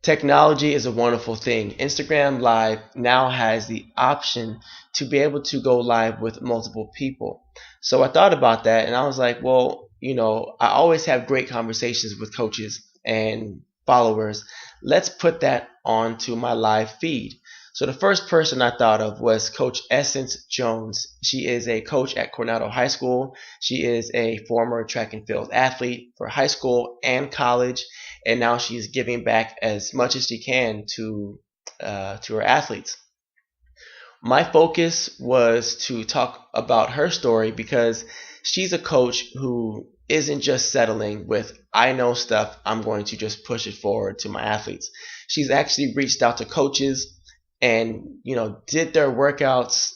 Technology is a wonderful thing. Instagram Live now has the option to be able to go live with multiple people. So I thought about that and I was like, well, I always have great conversations with coaches and followers. Let's put that onto my live feed. So the first person I thought of was Coach Essence Jones. She is a coach at Coronado High School. She is a former track and field athlete for high school and college, and now she's giving back as much as she can to her athletes. My focus was to talk about her story because she's a coach who isn't just settling with I know stuff, I'm going to just push it forward to my athletes. She's actually reached out to coaches and did their workouts,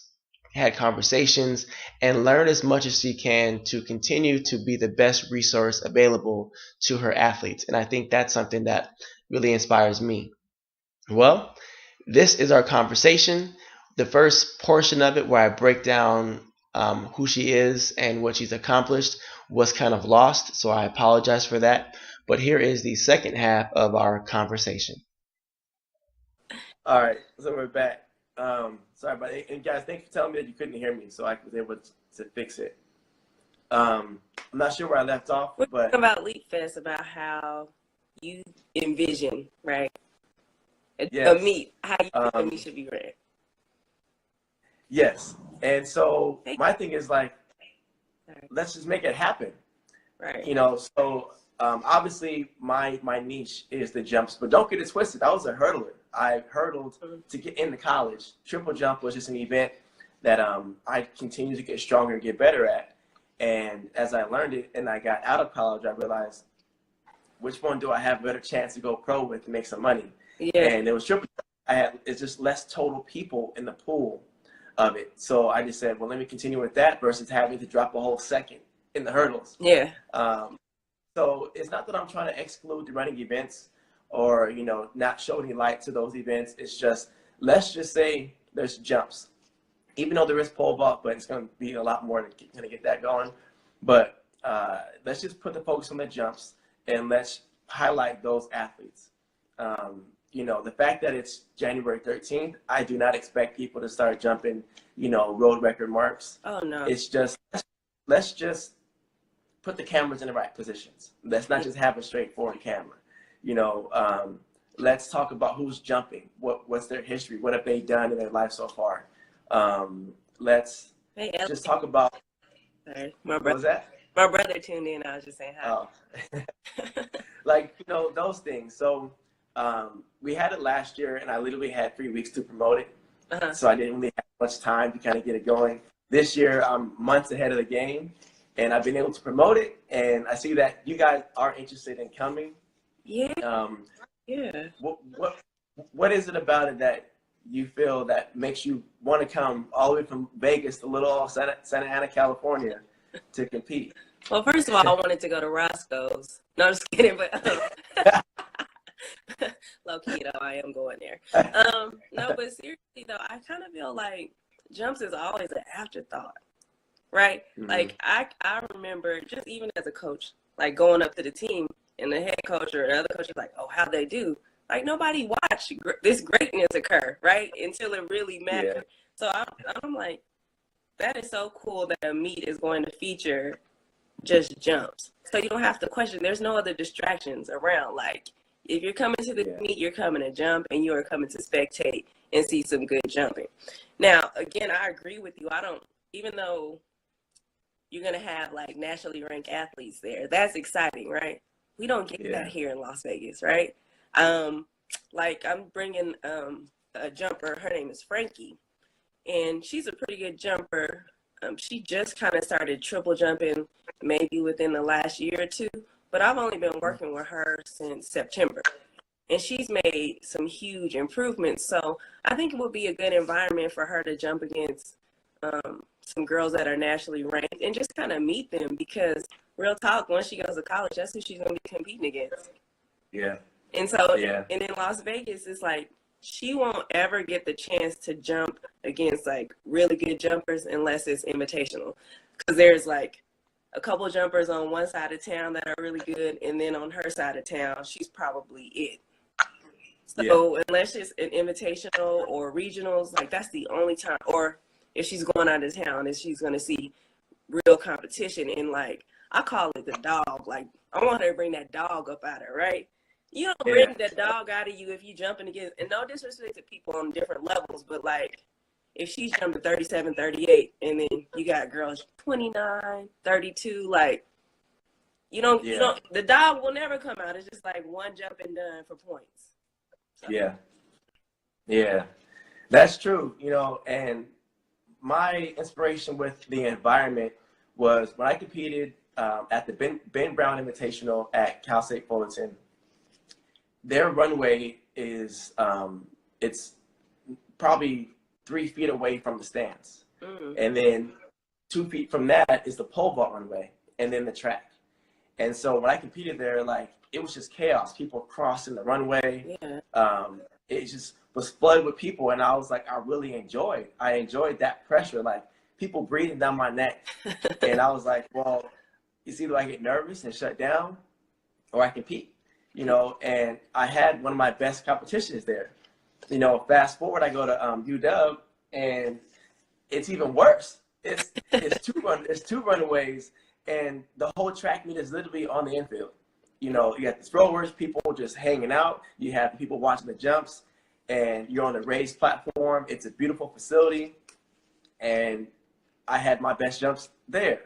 had conversations, and learned as much as she can to continue to be the best resource available to her athletes. And I think that's something that really inspires me. Well, this is our conversation. The first portion of it, where I break down who she is and what she's accomplished, was kind of lost, so I apologize for that. But here is the second half of our conversation. All right, so we're back. Sorry about it. And guys, thank you for telling me that you couldn't hear me, so I was able to fix it. I'm not sure where I left off, We're but talking about Leap Fest, about how you envision, right? yes, A meet, how you think a meet should be ran. yes. And so Hey. my thing is like, Sorry. let's just make it happen. Right. So obviously my niche is the jumps, but don't get it twisted. I was a hurdler. I hurdled to get into college. Triple jump was just an event that I continue to get stronger and get better at. And as I learned it and I got out of college, I realized, which one do I have a better chance to go pro with to make some money? Yeah. And it was triple jump. It's just less total people in the pool of it. So I just said, well, let me continue with that versus having to drop a whole second in the hurdles. Yeah. So it's not that I'm trying to exclude the running events or, not show any light to those events. It's just, let's just say there's jumps. Even though there is pole vault, but it's going to be a lot more to get that going. But let's just put the focus on the jumps and let's highlight those athletes. The fact that it's January 13th, I do not expect people to start jumping, road record marks. Oh, no. It's just, let's just put the cameras in the right positions. Let's not just have a straightforward camera. Let's talk about who's jumping. What's their history? What have they done in their life so far? Let's just talk about. Sorry, what was that? My brother tuned in. I was just saying hi. Oh. Those things. So we had it last year, and I literally had 3 weeks to promote it. Uh-huh. So I didn't really have much time to kind of get it going. This year, I'm months ahead of the game, and I've been able to promote it. And I see that you guys are interested in coming. Yeah. Yeah. What is it about it that you feel that makes you want to come all the way from Vegas to little old Santa Ana, California to compete? Well, first of all, I wanted to go to Roscoe's. No, I'm just kidding, but low key though, I am going there. No, but seriously though, I kind of feel like jumps is always an afterthought, right? Mm-hmm. Like I remember just even as a coach, like going up to the team and the head coach or the other coach is like, oh, how they do? Like nobody watched this greatness occur, right? Until it really mattered. Yeah. So I'm like, that is so cool that a meet is going to feature just jumps. So you don't have to question. There's no other distractions around. Like if you're coming to the meet, you're coming to jump and you are coming to spectate and see some good jumping. Now, again, I agree with you. Even though you're going to have like nationally ranked athletes there, that's exciting, right? We don't get that here in Las Vegas, right? Like I'm bringing a jumper. Her name is Frankie, and she's a pretty good jumper. She just kind of started triple jumping maybe within the last year or two, but I've only been working with her since September, and she's made some huge improvements. So I think it would be a good environment for her to jump against some girls that are nationally ranked and just kind of meet them, because real talk, once she goes to college, that's who she's going to be competing against. Yeah. And so, and in Las Vegas, it's like she won't ever get the chance to jump against like really good jumpers unless it's invitational, because there's like a couple jumpers on one side of town that are really good, and then on her side of town, she's probably it. Yeah. So unless it's an invitational or regionals, like that's the only time. Or if she's going out of town and she's going to see real competition, and like I call it the dog. Like I want her to bring that dog up out of her, right? You don't bring that dog out of you if you jumping against, and no disrespect to people on different levels, but like if she's jumping 37, 38, and then you got girls 29, 32, like you don't, the dog will never come out. It's just like one jump and done for points. So. Yeah, that's true. You know, and my inspiration with the environment was when I competed at the Ben Brown Invitational at Cal State Fullerton. Their runway is it's probably 3 feet away from the stands, and then 2 feet from that is the pole vault runway, and then the track. And so when I competed there, like it was just chaos. People crossing the runway. It just was flooded with people, and I was like, I enjoyed that pressure, like people breathing down my neck. And I was like, well, it's either I get nervous and shut down, or I compete, you know. And I had one of my best competitions there. You know, fast forward, I go to UW, and it's even worse. It's two runaways, and the whole track meet is literally on the infield. You know, you got the throwers, people just hanging out. You have people watching the jumps, and you're on a raised platform. It's a beautiful facility, and I had my best jumps there.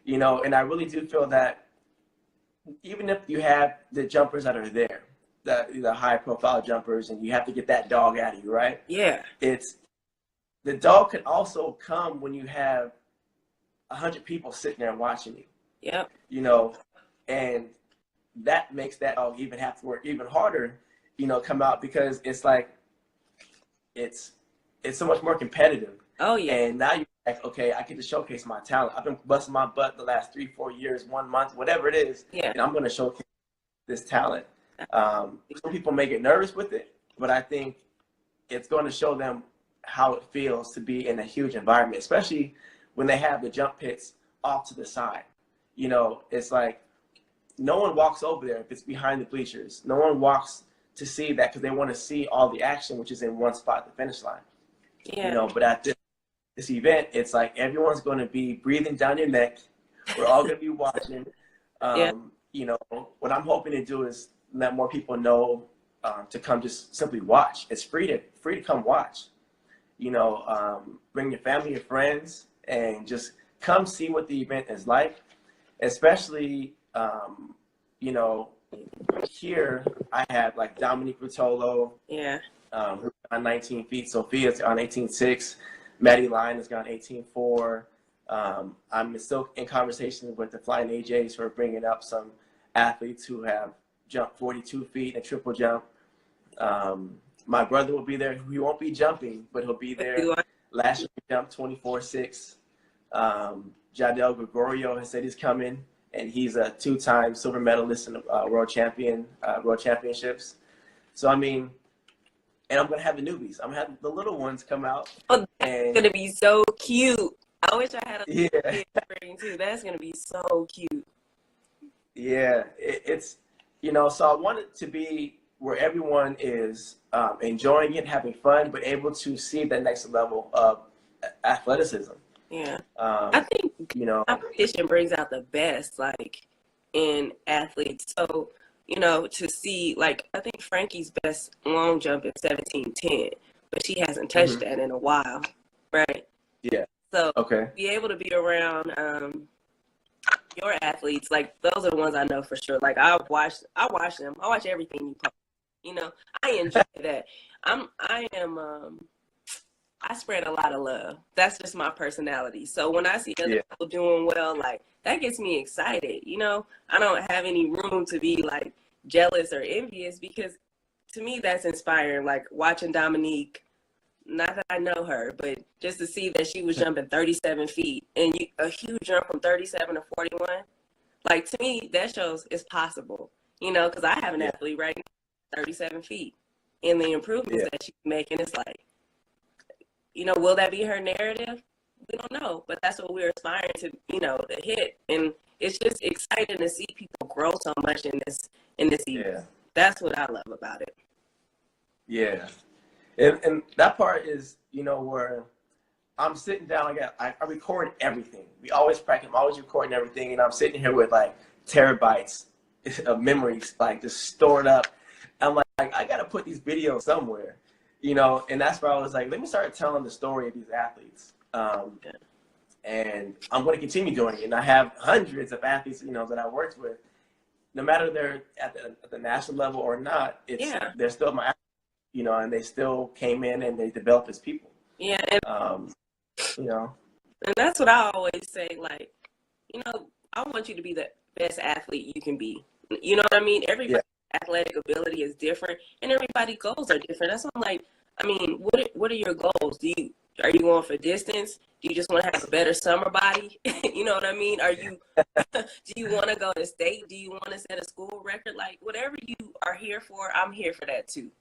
You know, and I really do feel that even if you have the jumpers that are there, the high-profile jumpers, and you have to get that dog out of you, right? Yeah. It's the dog can also come when you have 100 people sitting there watching you. Yep. You know, and that makes that dog even have to work even harder, you know, come out, because it's like it's so much more competitive. Oh yeah. And now you're like, okay, I get to showcase my talent. I've been busting my butt the last 3-4 years, 1 month, whatever it is, and I'm going to showcase this talent. Some people may get nervous with it, but I think it's going to show them how it feels to be in a huge environment, especially when they have the jump pits off to the side. You know, it's like no one walks over there if it's behind the bleachers. No one walks to see that because they want to see all the action, which is in one spot at the finish line. Yeah. You know, but at this event, it's like everyone's going to be breathing down your neck. We're all going to be watching. You know, what I'm hoping to do is let more people know to come just simply watch. It's free to come watch. You know, bring your family, your friends, and just come see what the event is like. Especially, you know, here I have like Dominique Rotolo, who's on 19 feet. Sophia's on 18.6. Maddie Lyon has gone 18.4. I'm still in conversation with the Flying AJs for bringing up some athletes who have jumped 42 feet in a triple jump. My brother will be there. He won't be jumping, but he'll be there. Last year he jumped 24.6. Jadel Gregorio has said he's coming, and he's a 2-time silver medalist in the world championships. So I mean, and I'm gonna have the newbies. I'm gonna have the little ones come out. Oh, that's gonna be so cute. I wish I had a kid bring too. That's gonna be so cute. Yeah, it's, you know, so I want it to be where everyone is enjoying it, having fun, but able to see the next level of athleticism. Yeah, I think, you know, competition brings out the best, like, in athletes. So, you know, to see, like, I think Frankie's best long jump is 17.10, but she hasn't touched that in a while, right? Yeah. So, be able to be around your athletes, like, those are the ones I know for sure. Like, I watch them. I watch everything you post. You know, I enjoy that. I spread a lot of love. That's just my personality. So when I see other people doing well, like, that gets me excited. You know, I don't have any room to be like jealous or envious, because to me that's inspiring. Like watching Dominique, not that I know her, but just to see that she was jumping 37 feet and a huge jump from 37 to 41. Like, to me, that shows it's possible, you know, because I have an athlete right now, 37 feet, and the improvements that she's making, it's like, you know, will that be her narrative? We don't know, but that's what we're aspiring to, you know, to hit. And it's just exciting to see people grow so much in this event. That's what I love about it. Yeah. And that part is, where I'm sitting down, I record everything. We always practice, I'm always recording everything, and I'm sitting here with like terabytes of memories, like just stored up. I'm like, I got to put these videos somewhere, and that's where I was like, let me start telling the story of these athletes. And I'm going to continue doing it. And I have hundreds of athletes, that I worked with. No matter they're at the national level or not, they're still my athletes, and they still came in and they developed as people. Yeah. And that's what I always say. Like, I want you to be the best athlete you can be. You know what I mean? Everybody's athletic ability is different, and everybody's goals are different. That's why I'm like, what are your goals? Are you going for distance? Do you just want to have a better summer body? You know what I mean? Do you want to go to state? Do you want to set a school record? Like, whatever you are here for, I'm here for that too.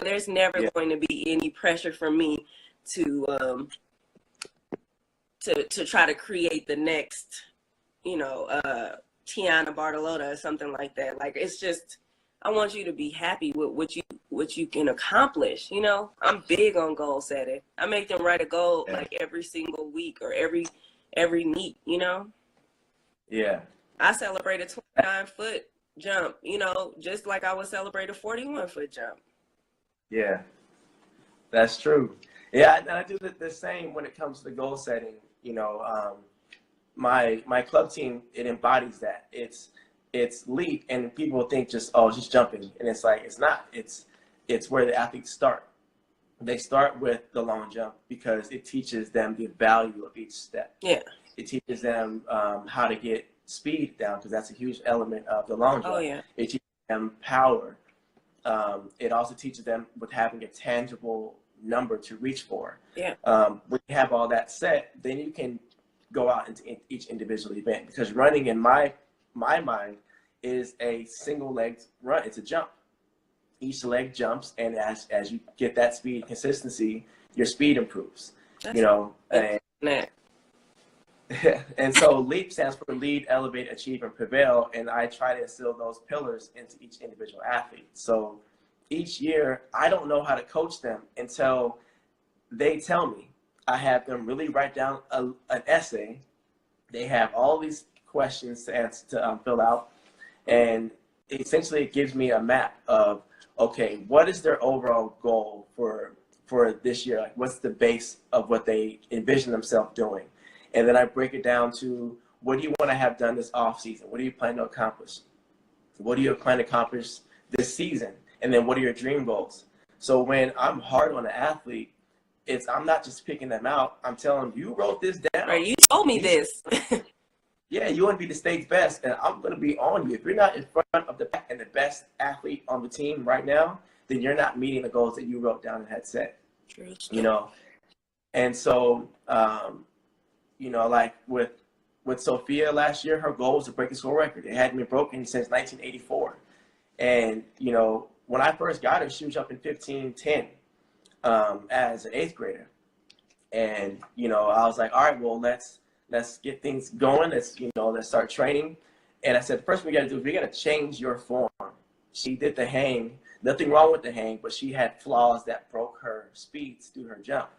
There's never going to be any pressure from me to try to create the next, Tiana Bartolota or something like that. Like, it's just, I want you to be happy with what you can accomplish. I'm big on goal setting. I make them write a goal like every single week or every meet. Yeah. I celebrate a 29-foot jump. Just like I would celebrate a 41-foot jump. Yeah, that's true. Yeah, and I do the same when it comes to the goal setting. My club team, it embodies that. It's leap, and people think just jumping, and it's like, it's not. It's where the athletes start. They start with the long jump because it teaches them the value of each step. Yeah. It teaches them how to get speed down, because that's a huge element of the long jump. Oh, yeah. It teaches them power. It also teaches them with having a tangible number to reach for. Yeah. When you have all that set, then you can go out into each individual event, because running, in my mind, is a single leg run. It's a jump. Each leg jumps, and as you get that speed consistency, your speed improves. And so LEAP stands for lead, elevate, achieve, and prevail. And I try to instill those pillars into each individual athlete. So each year, I don't know how to coach them until they tell me. I have them really write down an essay. They have all these questions to answer, to fill out. And essentially it gives me a map of, okay, what is their overall goal for this year? Like, what's the base of what they envision themselves doing? And then I break it down to, what do you want to have done this off season? What do you plan to accomplish? What do you plan to accomplish this season? And then what are your dream goals? So when I'm hard on an athlete, I'm not just picking them out. I'm telling them, you wrote this down. Right, you told me this. Yeah, you want to be the state's best, and I'm going to be on you. If you're not in front of the pack and the best athlete on the team right now, then you're not meeting the goals that you wrote down and had set. True. And so, like with Sophia last year, her goal was to break the school record. It hadn't been broken since 1984. And, when I first got her, she was jumping 15:10 as an 8th grader. And, I was like, all right, well, let's get things going. Let's start training. And I said, the first thing we got to do is we got to change your form. She did the hang, nothing wrong with the hang, but she had flaws that broke her speeds through her jump.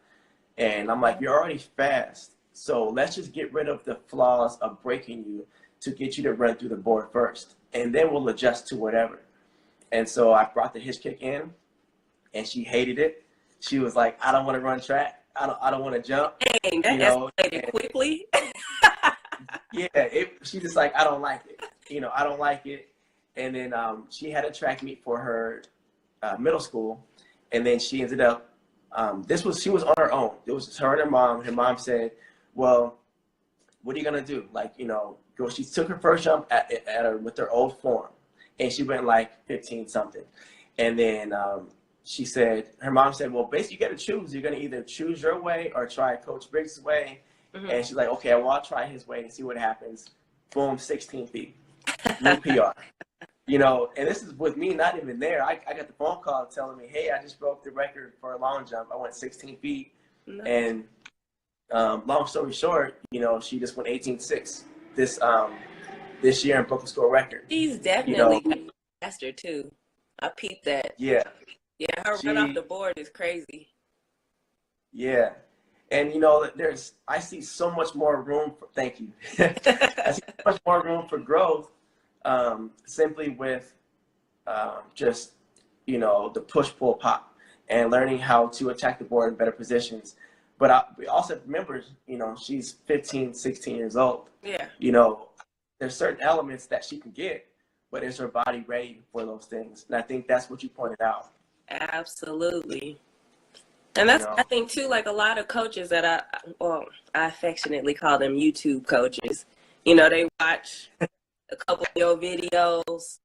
And I'm like, you're already fast. So let's just get rid of the flaws of breaking you to get you to run through the board first. And then we'll adjust to whatever. And so I brought the hitch kick in, and she hated it. She was like, I don't want to run track. I don't want to jump. Dang, that escalated quickly. Yeah, she's just like, I don't like it. I don't like it. And then she had a track meet for her middle school, and then she ended up. She was on her own. It was her and her mom. Her mom said, "Well, what are you gonna do? Go." She took her first jump with her old form, and she went like 15 something, and then she said, her mom said, well, basically you got to choose. You're going to either choose your way or try Coach Briggs' way. Mm-hmm. And she's like, okay, well, I'll try his way and see what happens. Boom, 16 feet. New PR. And this is with me not even there. I got the phone call telling me, hey, I just broke the record for a long jump. I went 16 feet. Nice. And long story short, she just went 18.6 this year and broke the school record. She's definitely faster too. I peeped that. Yeah. Yeah, her run off the board is crazy. Yeah. And, I see so much more room for, thank you. I see so much more room for growth simply with just, the push-pull pop and learning how to attack the board in better positions. But we also remember, she's 15, 16 years old. Yeah. There's certain elements that she can get, but is her body ready for those things? And I think that's what you pointed out. Absolutely. And that's, I think, too, like a lot of coaches that I affectionately call them YouTube coaches. They watch a couple of your videos,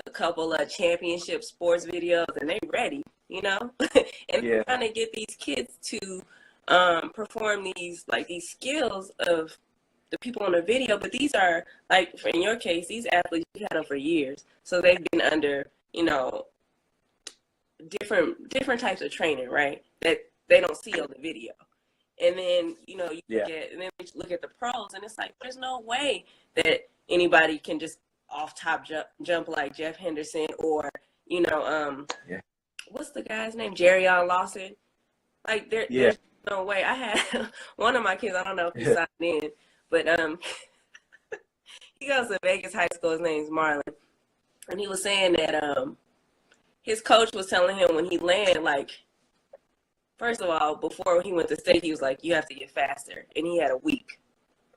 a couple of championship sports videos, and they ready, and they're trying to get these kids to perform these skills of the people on the video. But these are, like, in your case, these athletes, you had them for years. So they've been under, different types of training, right? That they don't see on the video. And then, you look at the pros, and it's like, there's no way that anybody can just off top jump like Jeff Henderson or, what's the guy's name? Jerry Lawson. Like, there's no way. I had one of my kids, I don't know if he signed in, but he goes to Vegas High School. His name's Marlon. And he was saying that his coach was telling him when he landed, like, first of all, before he went to state, he was like, you have to get faster. And he had a week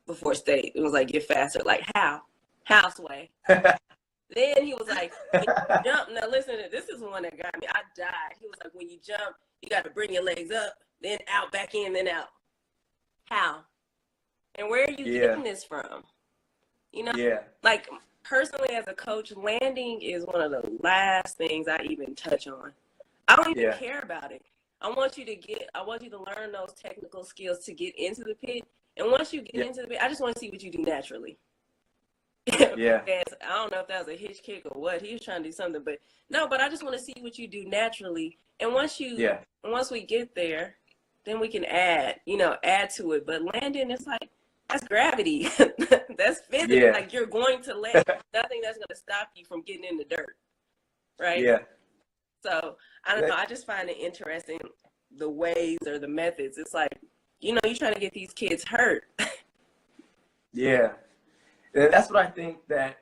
before state. It was like, get faster. Like, how? How, Sway? Then he was like, when you jump. Now, listen, this is one that got me. I died. He was like, when you jump, you got to bring your legs up, then out, back in, then out. How? And where are you getting this from? Like, personally, as a coach, landing is one of the last things I even touch on. I don't even care about it. I want you to learn those technical skills to get into the pit. And once you get into the pit, I just want to see what you do naturally. Yeah. I don't know if that was a hitch kick or what. He was trying to do something, but I just want to see what you do naturally. And once we get there, then we can add to it. But landing, it's like, that's gravity. That's physics. Yeah. Like, you're going to land. Nothing that's going to stop you from getting in the dirt. Right? Yeah. So, I don't know. I just find it interesting, the ways or the methods. It's like, you're trying to get these kids hurt. Yeah. And that's what I think that,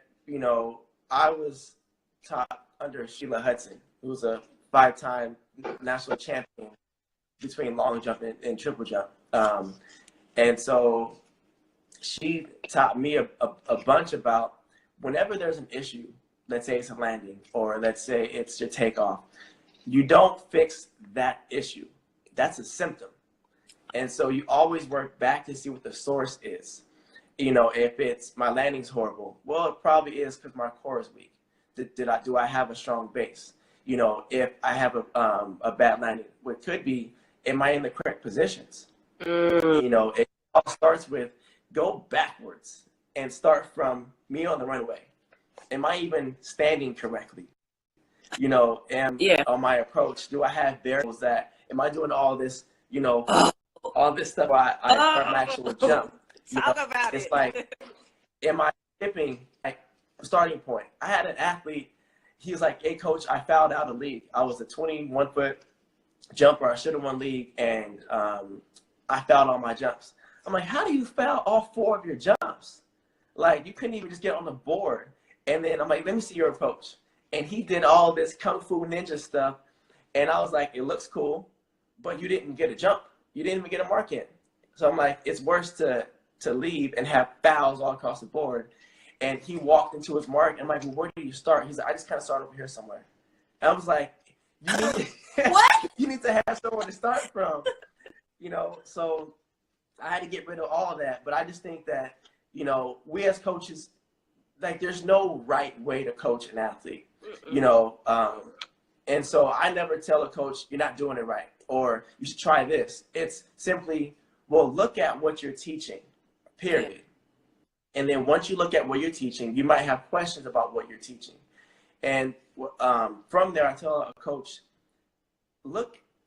I was taught under Sheila Hudson, who was a 5-time national champion between long jump and triple jump. And so she taught me a bunch about whenever there's an issue, let's say it's a landing or let's say it's your takeoff, you don't fix that issue. That's a symptom. And so you always work back to see what the source is. If it's my landing's horrible, well, it probably is because my core is weak. Do I have a strong base? If I have a bad landing, what could be, am I in the correct positions? It all starts with go backwards and start from me on the runway. Am I even standing correctly? On my approach, do I have variables that, am I doing all this, all this stuff while I start my actual jump? Talk about it's like, am I skipping like starting point? I had an athlete, he was like, hey coach, I fouled out of league. I was a 21-foot jumper. I should have won league, and I fouled all my jumps. I'm like, how do you foul all 4 of your jumps? Like, you couldn't even just get on the board. And then I'm like, let me see your approach. And he did all this Kung Fu Ninja stuff. And I was like, it looks cool, but you didn't get a jump. You didn't even get a mark in. So I'm like, it's worse to leave and have fouls all across the board. And he walked into his mark. And I'm like, well, where do you start? He's like, I just kind of start over here somewhere. And I was like, what? You need to have somewhere to start from. So I had to get rid of all of that. But I just think that, we as coaches, like, there's no right way to coach an athlete, and so I never tell a coach, you're not doing it right, or you should try this. It's simply, well, look at what you're teaching, period. And then once you look at what you're teaching, you might have questions about what you're teaching. And from there, I tell a coach,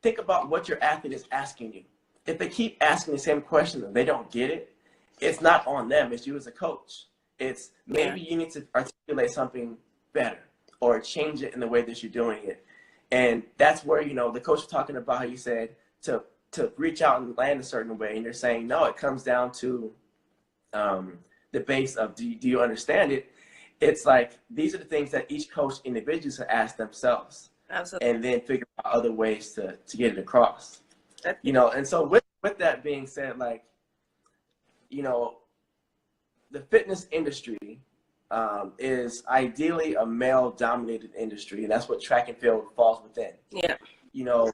think about what your athlete is asking you. If they keep asking the same question and they don't get it, it's not on them. It's you as a coach. It's maybe you need to articulate something better or change it in the way that you're doing it. And that's where, you know, the coach was talking about how you said to reach out and land a certain way. And you're saying, no, it comes down to the base of, do you understand it? It's like, these are the things that each coach individually should ask themselves. Absolutely. And then figure out other ways to get it across. You know, and so with that being said, like, you know, the fitness industry is ideally a male-dominated industry, and that's what track and field falls within. Yeah. You know,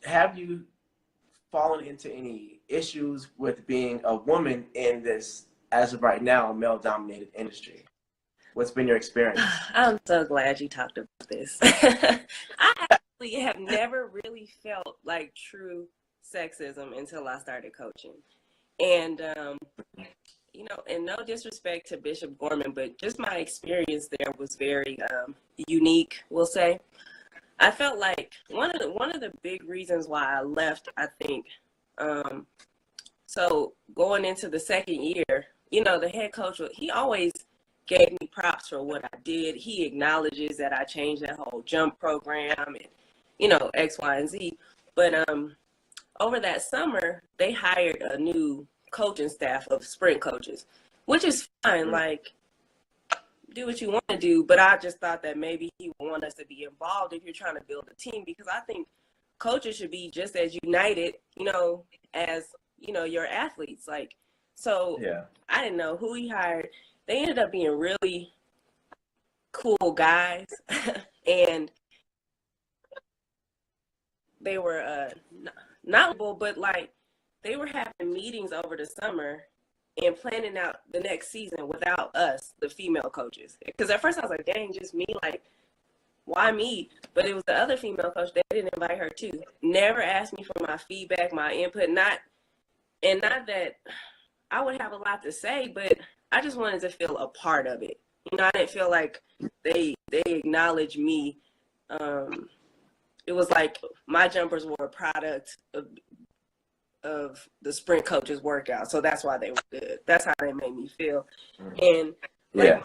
have you fallen into any issues with being a woman in this, as of right now, male-dominated industry? What's been your experience? I'm so glad you talked about this. I actually have never really felt like true sexism until I started coaching. And, you know, and no disrespect to Bishop Gorman, but just my experience there was very unique, we'll say. I felt like one of the big reasons why I left, I think, so going into the second year, you know, the head coach, he always gave me props for what I did. He acknowledges that I changed that whole jump program and, you know, X, Y, and Z. But over that summer, they hired a new coaching staff of sprint coaches, which is fine. Like, do what you want to do. But I just thought that maybe he would want us to be involved if you're trying to build a team, because I think coaches should be just as united, you know, as, you know, your athletes. Like, so yeah. I didn't know who he hired. They ended up being really cool guys, and they were not, but like they were having meetings over the summer and planning out the next season without us, the female coaches. Because at first I was like, dang, just me? Like, why me? But it was the other female coach. They didn't invite her too. Never asked me for my feedback, my input. Not that I would have a lot to say, but I just wanted to feel a part of it. You know, I didn't feel like they acknowledged me. It was like my jumpers were a product of the sprint coaches workout. So that's why they were good. That's how they made me feel. And like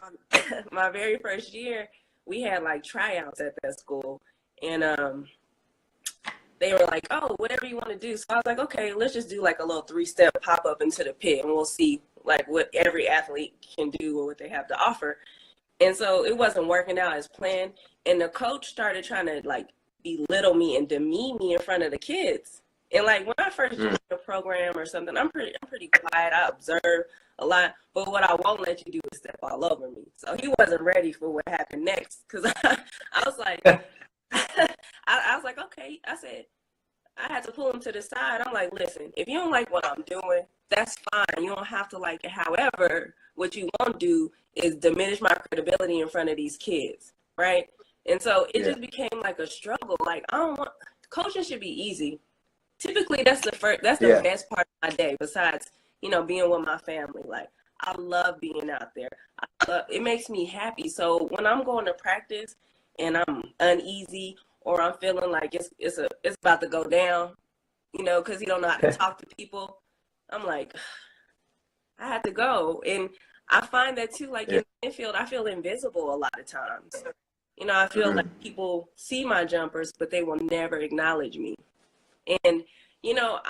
my very first year, we had like tryouts at that school, and they were like, oh, whatever you want to do. So I was like, okay, let's just do like a little 3-step pop up into the pit, and we'll see like what every athlete can do or what they have to offer. And so it wasn't working out as planned. And the coach started trying to like belittle me and demean me in front of the kids. And like when I first joined a program or something, I'm pretty quiet. I observe a lot, but what I won't let you do is step all over me. So he wasn't ready for what happened next, because I was like, I was like, okay. I said, I had to pull him to the side. I'm like, listen, if you don't like what I'm doing, that's fine. You don't have to like it. However, what you won't do is diminish my credibility in front of these kids, right? And so it just became like a struggle. Like, coaching should be easy. Typically, that's the best part of my day, besides, you know, being with my family. Like, I love being out there. It makes me happy. So when I'm going to practice and I'm uneasy, or I'm feeling like it's about to go down, you know, because you don't know how to talk to people, I'm like, I have to go. And I find that too, like in the infield, I feel invisible a lot of times. You know, I feel like people see my jumpers, but they will never acknowledge me. And, you know,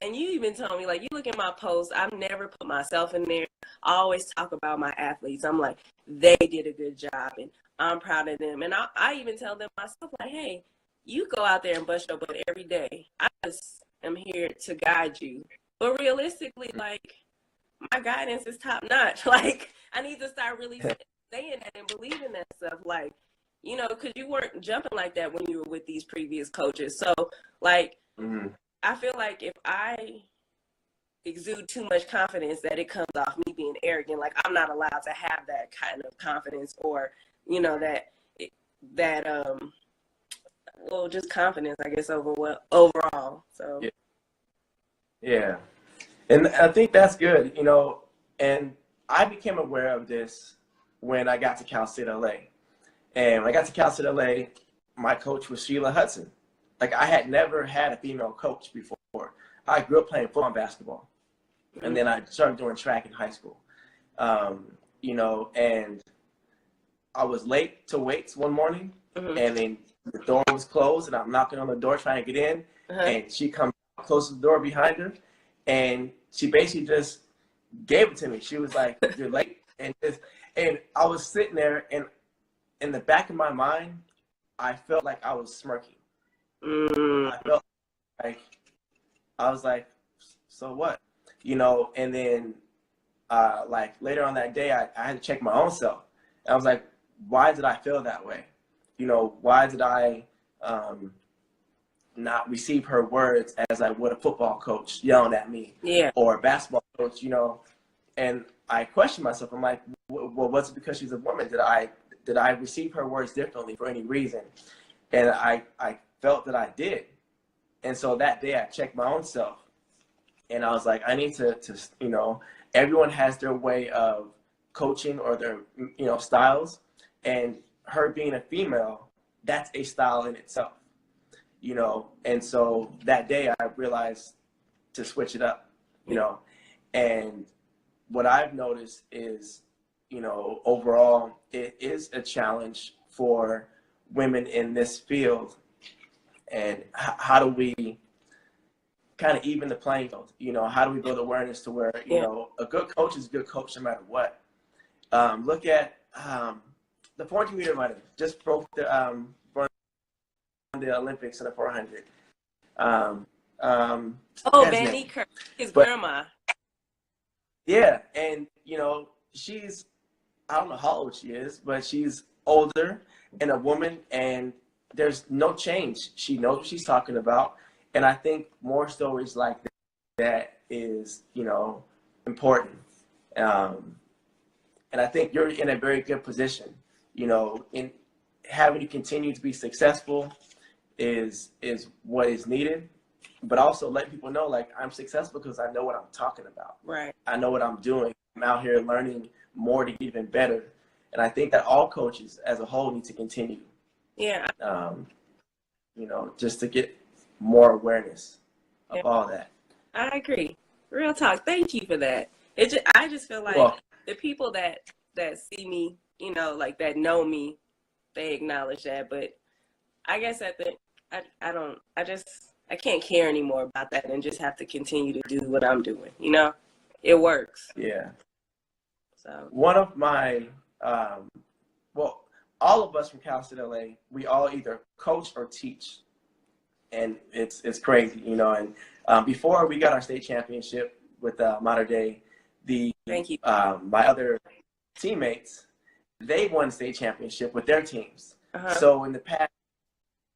and you even told me, like, you look at my posts, I've never put myself in there. I always talk about my athletes. I'm like, they did a good job, and I'm proud of them. And I even tell them myself, like, hey, you go out there and bust your butt every day. I just am here to guide you. But realistically, like, my guidance is top notch. Like, I need to start really saying that and believing that stuff. Like, you know, because you weren't jumping like that when you were with these previous coaches. So, like, I feel like if I exude too much confidence, that it comes off me being arrogant. Like, I'm not allowed to have that kind of confidence, or, you know, well, just confidence, I guess, overall. So yeah, and I think that's good, you know. And I became aware of this when I got to Cal State LA. And when I got to Cal State LA, my coach was Sheila Hudson. Like, I had never had a female coach before. I grew up playing football and basketball. And then I started doing track in high school. You know, and I was late to weights one morning. And then the door was closed, and I'm knocking on the door trying to get in, and she comes, closes the door behind her, and she basically just gave it to me. She was like, "You're late," and I was sitting there, and in the back of my mind, I felt like I was smirking. I felt like I was like, "So what?" And then like later on that day, I had to check my own self. And I was like, why did I feel that way? Why did I not receive her words as I would a football coach yelling at me, or a basketball coach, And I questioned myself. I'm like, well, was it because she's a woman? Did I receive her words differently for any reason? And I felt that I did. And so that day I checked my own self. And I was like, I need to everyone has their way of coaching or their, styles. And her being a female, that's a style in itself, And so that day I realized to switch it up, And what I've noticed is, overall, it is a challenge for women in this field. And how do we kind of even the playing field? How do we build awareness to where, a good coach is a good coach no matter what? Look at the 400-meter runner just broke the Olympics in the 400. Vanny Kirk, his grandma. Yeah, and she's, I don't know how old she is, but she's older and a woman, and there's no change. She knows what she's talking about. And I think more stories like that is, important. And I think you're in a very good position, in having to continue to be successful is what is needed, but also letting people know, like, I'm successful because I know what I'm talking about. Right. I know what I'm doing. I'm out here learning more to get even better. And I think that all coaches as a whole need to continue. Yeah. Just to get more awareness of all that. I agree. Real talk. Thank you for that. I just feel like the people that see me, like that know me, they acknowledge that. But I guess I can't care anymore about that and just have to continue to do what I'm doing. It works. Yeah. So one of my, all of us from Cal State LA, we all either coach or teach. And it's crazy, and before we got our state championship with Mater Dei, Thank you. My other teammates, they won state championship with their teams. So in the past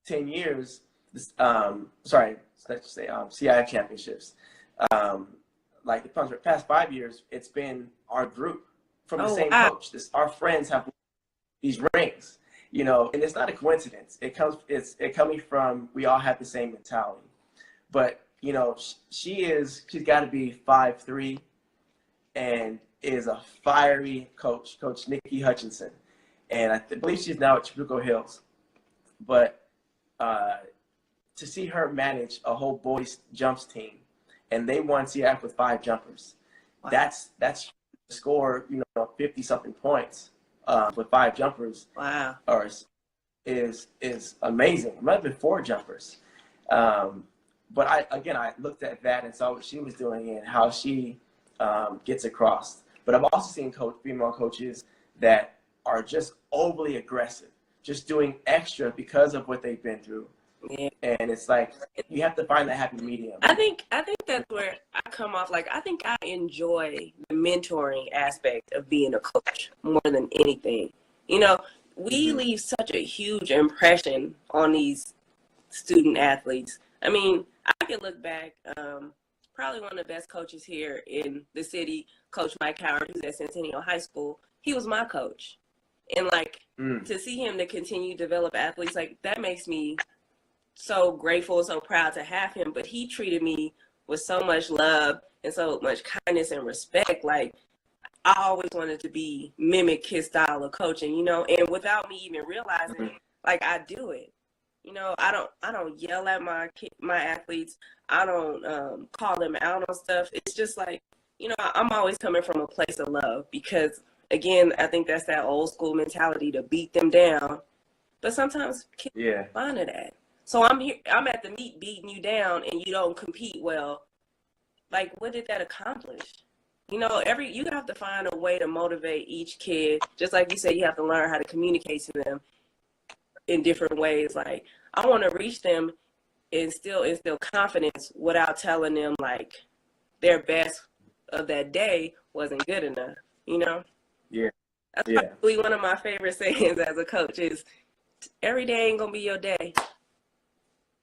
10 years, CIF championships, like the past 5 years, it's been our group from the same coach. Our friends have these rings. And it's not a coincidence. It's coming from, we all have the same mentality. But, she's got to be 5'3", and is a fiery coach, Coach Nikki Hutchinson. And I believe she's now at Chibuco Hills. But to see her manage a whole boys jumps team, and they won CIF with 5 jumpers. Wow. That's score, 50-something points. With 5 jumpers, wow, is amazing. It might have been 4 jumpers, but I looked at that and saw what she was doing and how she gets across. But I've also seen female coaches that are just overly aggressive, just doing extra because of what they've been through. Yeah. And it's like you have to find that happy medium. I think that's where I come off. Like, I think I enjoy the mentoring aspect of being a coach more than anything. We leave such a huge impression on these student athletes. I mean, I can look back. Probably one of the best coaches here in the city, Coach Mike Howard, who's at Centennial High School. He was my coach, and to see him to continue to develop athletes, like, that makes me so grateful, so proud to have him. But he treated me with so much love and so much kindness and respect. Like, I always wanted to mimic his style of coaching, and without me even realizing, like, I do it. I don't yell at my athletes. I don't call them out on stuff. It's just like, I'm always coming from a place of love, because again, I think that's that old school mentality to beat them down. But sometimes kids Yeah. find it at. So I'm here. I'm at the meet beating you down, and you don't compete well. Like, what did that accomplish? You know, you have to find a way to motivate each kid. Just like you said, you have to learn how to communicate to them in different ways. Like, I want to reach them and still instill confidence without telling them like their best of that day wasn't good enough. You know? Yeah. That's Yeah. probably one of my favorite sayings as a coach is, every day ain't gonna be your day.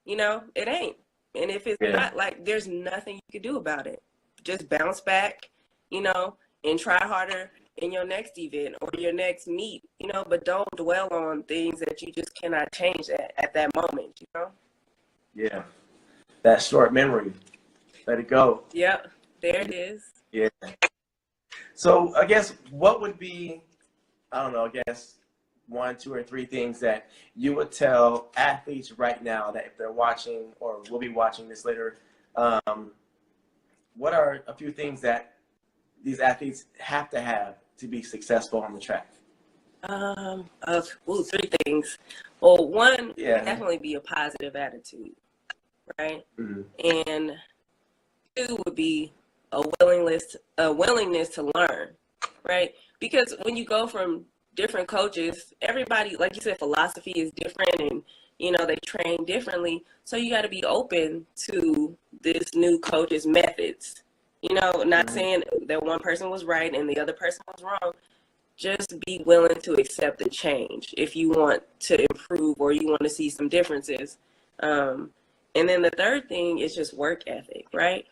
You know, it ain't. And if it's not, like, there's nothing you can do about it. Just bounce back, you know, and try harder in your next event or your next meet, you know, but don't dwell on things that you just cannot change at that moment, you know? Yeah. That short memory. Let it go. Yep. There it is. Yeah. So I guess what would be, I don't know, I guess 1, 2, or 3 things that you would tell athletes right now that if they're watching or will be watching this later, what are a few things that these athletes have to be successful on the track? 3 things. Well, one, definitely be a positive attitude, right? Mm-hmm. And 2 would be a willingness to learn, right? Because when you go from different coaches, everybody, like you said, philosophy is different, and you know they train differently. So you got to be open to this new coach's methods. You know, not saying that one person was right and the other person was wrong. Just be willing to accept the change if you want to improve or you want to see some differences. And then the third thing is just work ethic, right?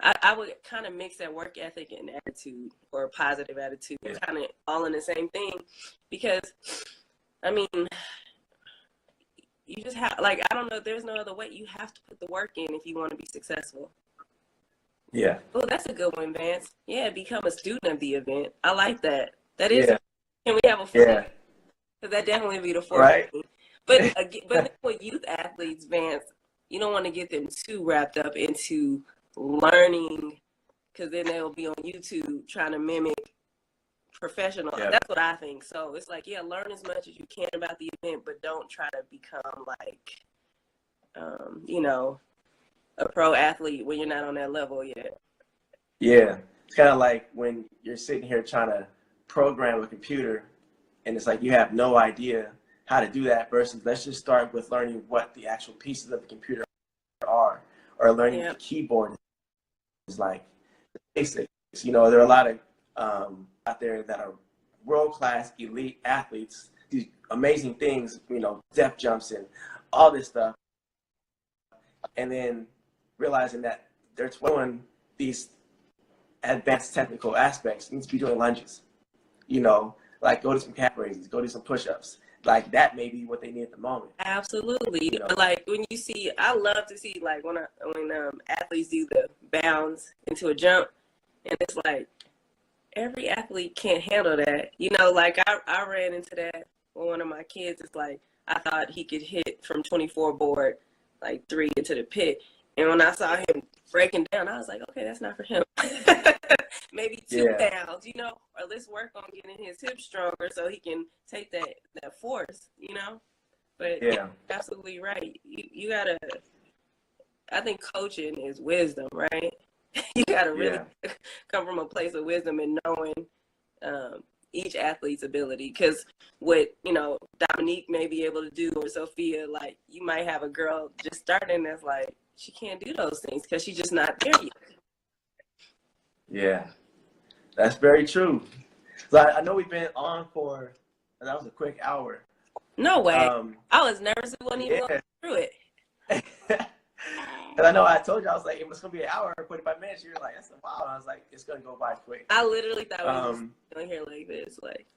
I would kind of mix that work ethic and attitude, or positive attitude, kind of all in the same thing. Because, I mean, you just have, like, I don't know, there's no other way. You have to put the work in if you want to be successful. Yeah. Oh, that's a good one, Vance. Yeah, become a student of the event. I like that. That is, can we have a fourth? Yeah. Because that definitely be the fourth. Right. But then with youth athletes, Vance, you don't want to get them too wrapped up into learning, because then they'll be on YouTube trying to mimic professional. That's what I think. So it's like, learn as much as you can about the event, but don't try to become like, you know, a pro athlete when you're not on that level yet. Yeah. It's kind of like when you're sitting here trying to program a computer and it's like you have no idea how to do that, versus let's just start with learning what the actual pieces of the computer are, or learning the keyboard is like the basics. You know, there are a lot of out there that are world-class elite athletes, these amazing things, you know, depth jumps and all this stuff, and then realizing that they're doing these advanced technical aspects, needs to be doing lunges, you know, like go to some calf raises, go do some push-ups. Like that may be what they need at the moment. Absolutely. You know? Like when you see, I love to see like when athletes do the bounds into a jump, and it's like every athlete can't handle that. You know, like I ran into that with one of my kids. It's like I thought he could hit from 24 board like 3 into the pit, and when I saw him breaking down, I was like, okay, that's not for him. Maybe 2 downs, you know, or let's work on getting his hips stronger so he can take that force, you know. But you're absolutely right. You gotta. I think coaching is wisdom, right? You gotta really come from a place of wisdom and knowing each athlete's ability. Because what, you know, Dominique may be able to do, or Sophia, like you might have a girl just starting that's like she can't do those things because she's just not there yet. Yeah, that's very true. So I know we've been on for, that was a quick hour. No way. I was nervous we wasn't even going through it. Because I know I told you, I was like, it was going to be an hour or 45 minutes. You were like, that's a while. I was like, it's going to go by quick. I literally thought we were just going here like this. Like.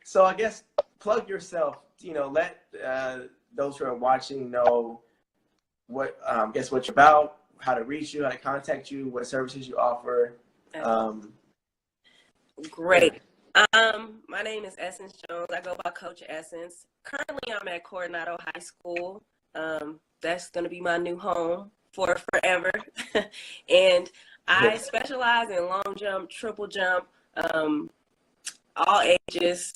So I guess plug yourself, you know, let those who are watching know what you're about, how to reach you, how to contact you, what services you offer. Great. My name is Essence Jones. I go by Coach Essence. Currently, I'm at Coronado High School. That's going to be my new home for forever. And I specialize in long jump, triple jump, all ages.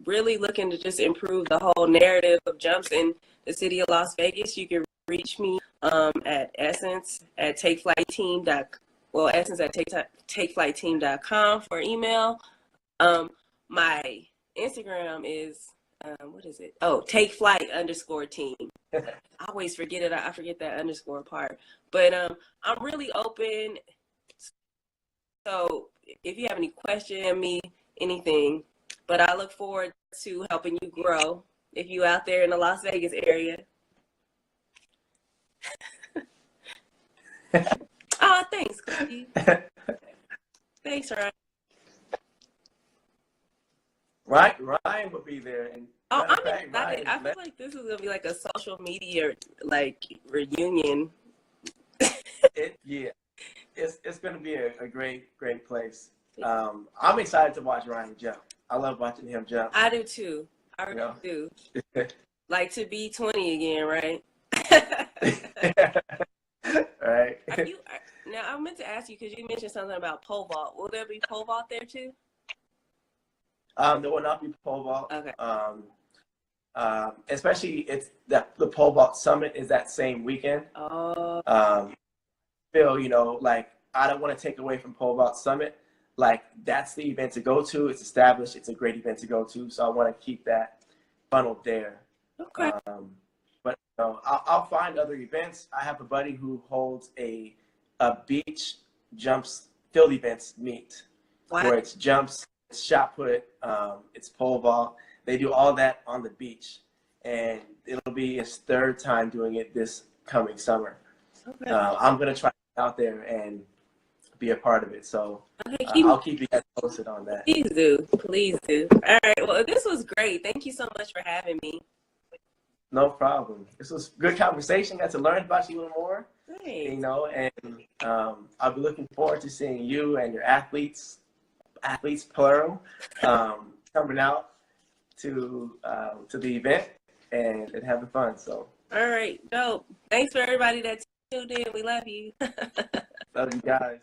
Really looking to just improve the whole narrative of jumps in the city of Las Vegas. You can reach me at essence at takeflightteam.com for email. My Instagram is what is it? Oh, takeflight_team. I always forget it. I forget that underscore part. But I'm really open. So if you have any question, me, anything. But I look forward to helping you grow if you out there in the Las Vegas area. Oh, thanks, Cookie. Thanks, Ryan. Ryan will be there. And I'm excited. I feel like this is gonna be like a social media reunion. It's gonna be a great place. I'm excited to watch Ryan jump. I love watching him jump. I do too. I really do. Like to be 20 again, right? Right. Now I meant to ask you because you mentioned something about pole vault. Will there be pole vault there too? There will not be pole vault. Okay. Especially it's that the pole vault summit is that same weekend. Oh. Phil, like I don't want to take away from pole vault summit. Like that's the event to go to. It's established. It's a great event to go to. So I want to keep that funneled there. Okay. But I'll find other events. I have a buddy who holds a beach jumps field events meet where it's jumps, it's shot put, it's pole vault. They do all that on the beach, and it'll be his third time doing it this coming summer. Okay. I'm gonna try out there and be a part of it. So I'll keep you guys posted on that. Please do. Please do. All right. Well, this was great. Thank you so much for having me. No problem. This was good conversation. Got to learn about you a little more. Thanks. And I'll be looking forward to seeing you and your athletes plural, coming out to the event and having fun. So. All right. Dope. Thanks for everybody that tuned in. We love you. Love you guys.